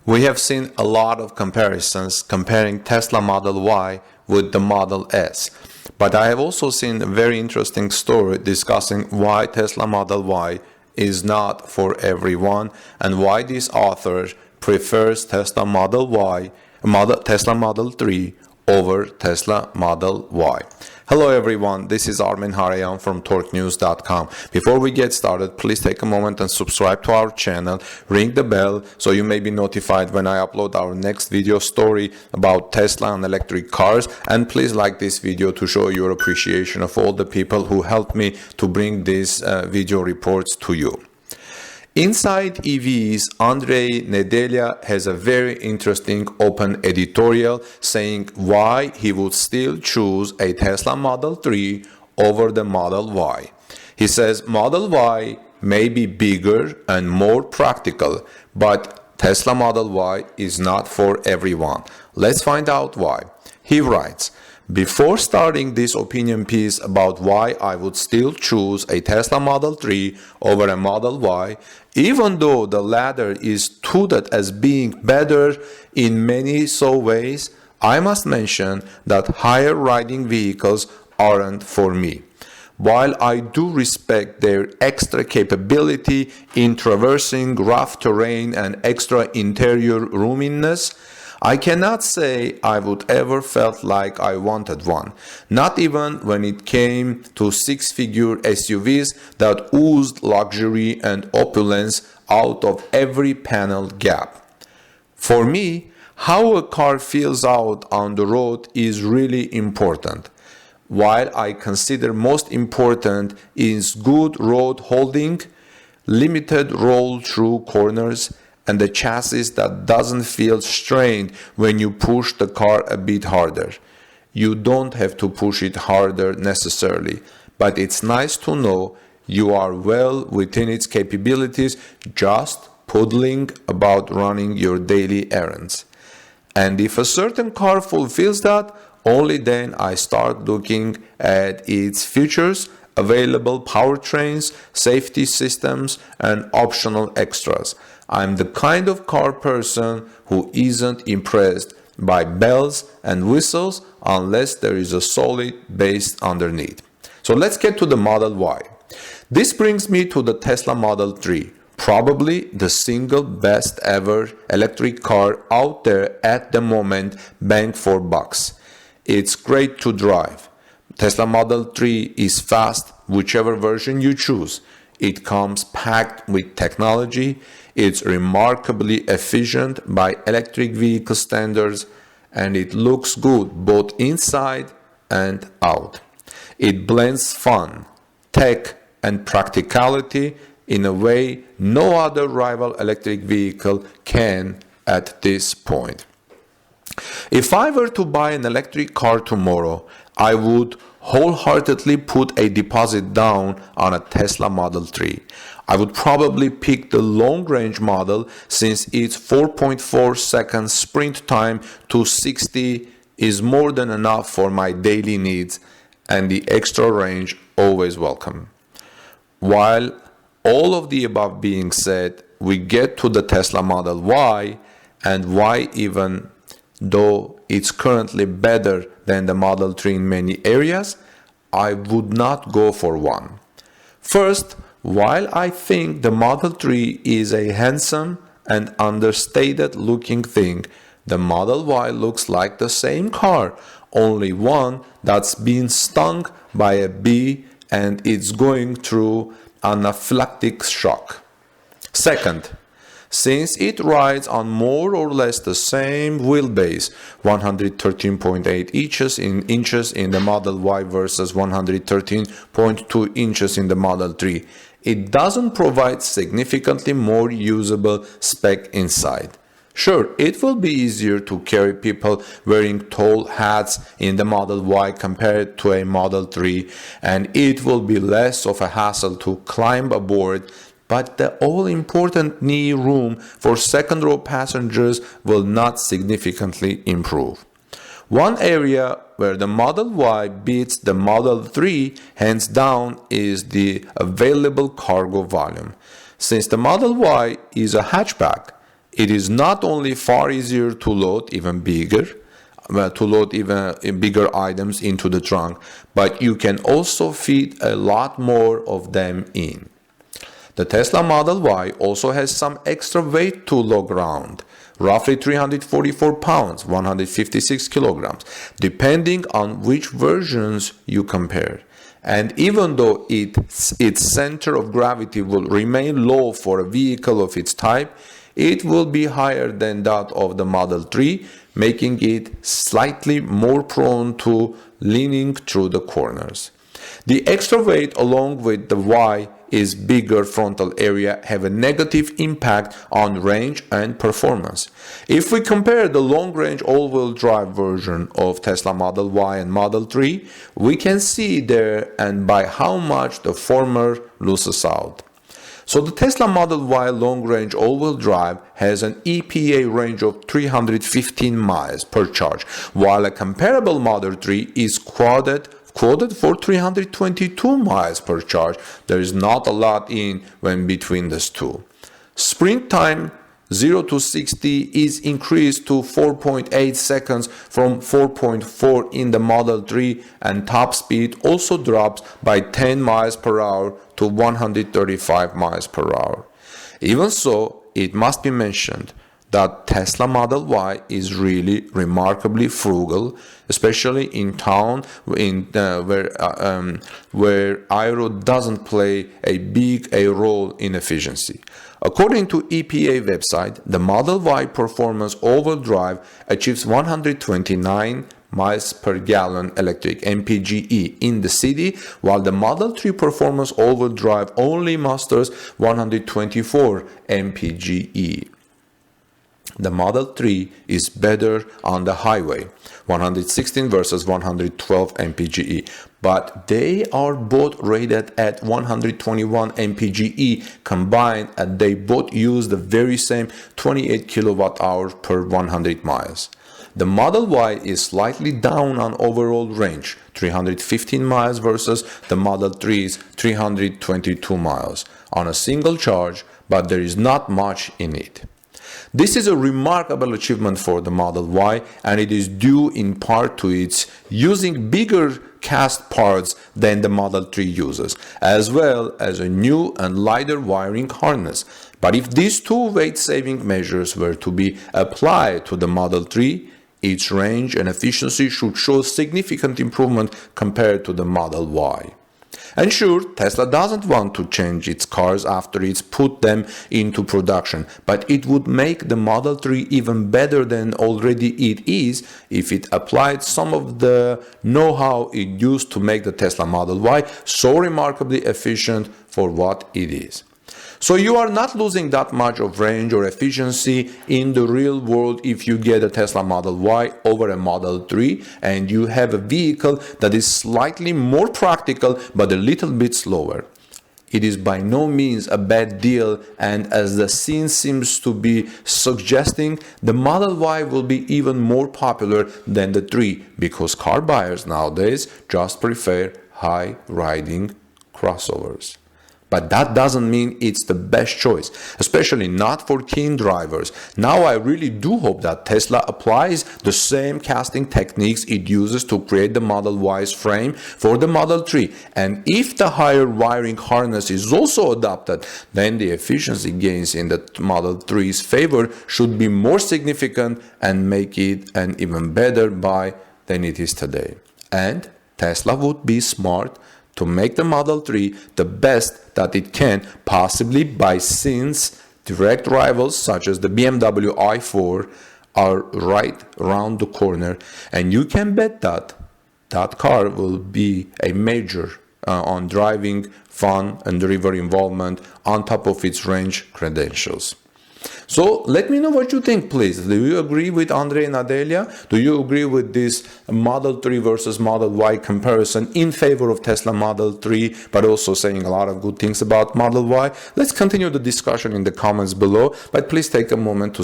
We have seen a lot of comparisons comparing Tesla Model Y with the Model S. But I have also seen a very interesting story discussing why Tesla Model Y is not for everyone and why this author prefers Tesla Model 3 over Tesla Model Y. Hello everyone, this is Armen Harayan from TorqueNews.com. Before we get started, please take a moment and subscribe to our channel, ring the bell so you may be notified when I upload our next video story about Tesla and electric cars, and please like this video to show your appreciation of all the people who helped me to bring these video reports to you. Inside EVs, Andrei Nedelea has a very interesting open editorial saying why he would still choose a Tesla Model 3 over the Model Y. He says Model Y may be bigger and more practical, but Tesla Model Y is not for everyone. Let's find out why. He writes, "Before starting this opinion piece about why I would still choose a Tesla Model 3 over a Model Y, even though the latter is touted as being better in many ways, I must mention that higher riding vehicles aren't for me. While I do respect their extra capability in traversing rough terrain and extra interior roominess, I cannot say I would ever felt like I wanted one, not even when it came to six-figure SUVs that oozed luxury and opulence out of every panel gap. For me, how a car feels out on the road is really important. While I consider most important is good road holding, limited roll through corners, and the chassis that doesn't feel strained when you push the car a bit harder. You don't have to push it harder necessarily, but it's nice to know you are well within its capabilities, just puddling about running your daily errands. And if a certain car fulfills that, only then I start looking at its features, available powertrains, safety systems, and optional extras. I'm the kind of car person who isn't impressed by bells and whistles unless there is a solid base underneath. So let's get to the Model Y. This brings me to the Tesla Model 3, probably the single best ever electric car out there at the moment, bang for bucks. It's great to drive. Tesla Model 3 is fast, whichever version you choose. It comes packed with technology, it's remarkably efficient by electric vehicle standards, and it looks good both inside and out. It blends fun, tech, and practicality in a way no other rival electric vehicle can at this point. If I were to buy an electric car tomorrow, I would wholeheartedly put a deposit down on a Tesla Model 3. I would probably pick the long-range model since its 4.4 second sprint time to 60 is more than enough for my daily needs, and the extra range always welcome. While all of the above being said, we get to the Tesla Model Y, and why even though it's currently better than the Model 3 in many areas, I would not go for one. First, while I think the Model 3 is a handsome and understated looking thing, the Model Y looks like the same car, only one that's been stung by a bee and it's going through anaphylactic shock. Second, since it rides on more or less the same wheelbase, 113.8 inches in the Model Y versus 113.2 inches in the Model 3, it doesn't provide significantly more usable spec inside. Sure, it will be easier to carry people wearing tall hats in the Model Y compared to a Model 3, and it will be less of a hassle to climb aboard, but the all-important knee room for second-row passengers will not significantly improve. One area where the Model Y beats the Model 3 hands down is the available cargo volume. Since the Model Y is a hatchback, It is not only far easier to load even bigger items into the trunk, but you can also fit a lot more of them in. The Tesla Model Y also has some extra weight to lug around, roughly 344 pounds, 156 kilograms, depending on which versions you compare. And even though its center of gravity will remain low for a vehicle of its type, it will be higher than that of the Model 3, making it slightly more prone to leaning through the corners. The extra weight along with the Y's bigger frontal area have a negative impact on range and performance. If we compare the long-range all-wheel drive version of Tesla Model Y and Model 3, we can see there and by how much the former loses out. So the Tesla Model Y long-range all-wheel drive has an EPA range of 315 miles per charge, while a comparable Model 3 is quoted for 322 miles per charge. There is not a lot in between these two. Sprint time 0 to 60 is increased to 4.8 seconds from 4.4 in the Model 3, and top speed also drops by 10 miles per hour to 135 miles per hour. Even so, it must be mentioned that Tesla Model Y is really remarkably frugal, especially in town where aero doesn't play a big role in efficiency. According to EPA website, the Model Y performance all-wheel drive achieves 129 miles per gallon electric MPGe in the city, while the Model 3 performance all-wheel drive only masters 124 MPGe. The Model 3 is better on the highway, 116 versus 112 mpge, but they are both rated at 121 mpge combined, and they both use the very same 28 kilowatt hours per 100 miles. The Model Y is slightly down on overall range, 315 miles versus the Model 3's 322 miles on a single charge, but there is not much in it. This is a remarkable achievement for the Model Y, and it is due in part to its using bigger cast parts than the Model 3 uses, as well as a new and lighter wiring harness. But if these two weight-saving measures were to be applied to the Model 3, its range and efficiency should show significant improvement compared to the Model Y. And sure, Tesla doesn't want to change its cars after it's put them into production, but it would make the Model 3 even better than already it is if it applied some of the know-how it used to make the Tesla Model Y so remarkably efficient for what it is. So you are not losing that much of range or efficiency in the real world if you get a Tesla Model Y over a Model 3 and you have a vehicle that is slightly more practical but a little bit slower. It is by no means a bad deal, and as the scene seems to be suggesting, the Model Y will be even more popular than the 3 because car buyers nowadays just prefer high-riding crossovers. But that doesn't mean it's the best choice, especially not for keen drivers. Now I really do hope that Tesla applies the same casting techniques it uses to create the Model Y's frame for the Model 3. And if the higher wiring harness is also adopted, then the efficiency gains in the Model 3's favor should be more significant and make it an even better buy than it is today. And Tesla would be smart to make the Model 3 the best that it can possibly buy, since direct rivals such as the BMW i4 are right around the corner, and you can bet that that car will be a major on driving fun and driver involvement on top of its range credentials. So let me know what you think, please. Do you agree with Andrei Nedelea? Do you agree with this Model 3 versus Model Y comparison in favor of Tesla Model 3, but also saying a lot of good things about Model Y? Let's continue the discussion in the comments below, but please take a moment to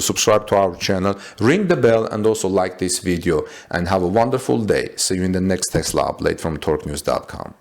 subscribe to our channel, ring the bell, and also like this video. And have a wonderful day. See you in the next Tesla update from TorqueNews.com.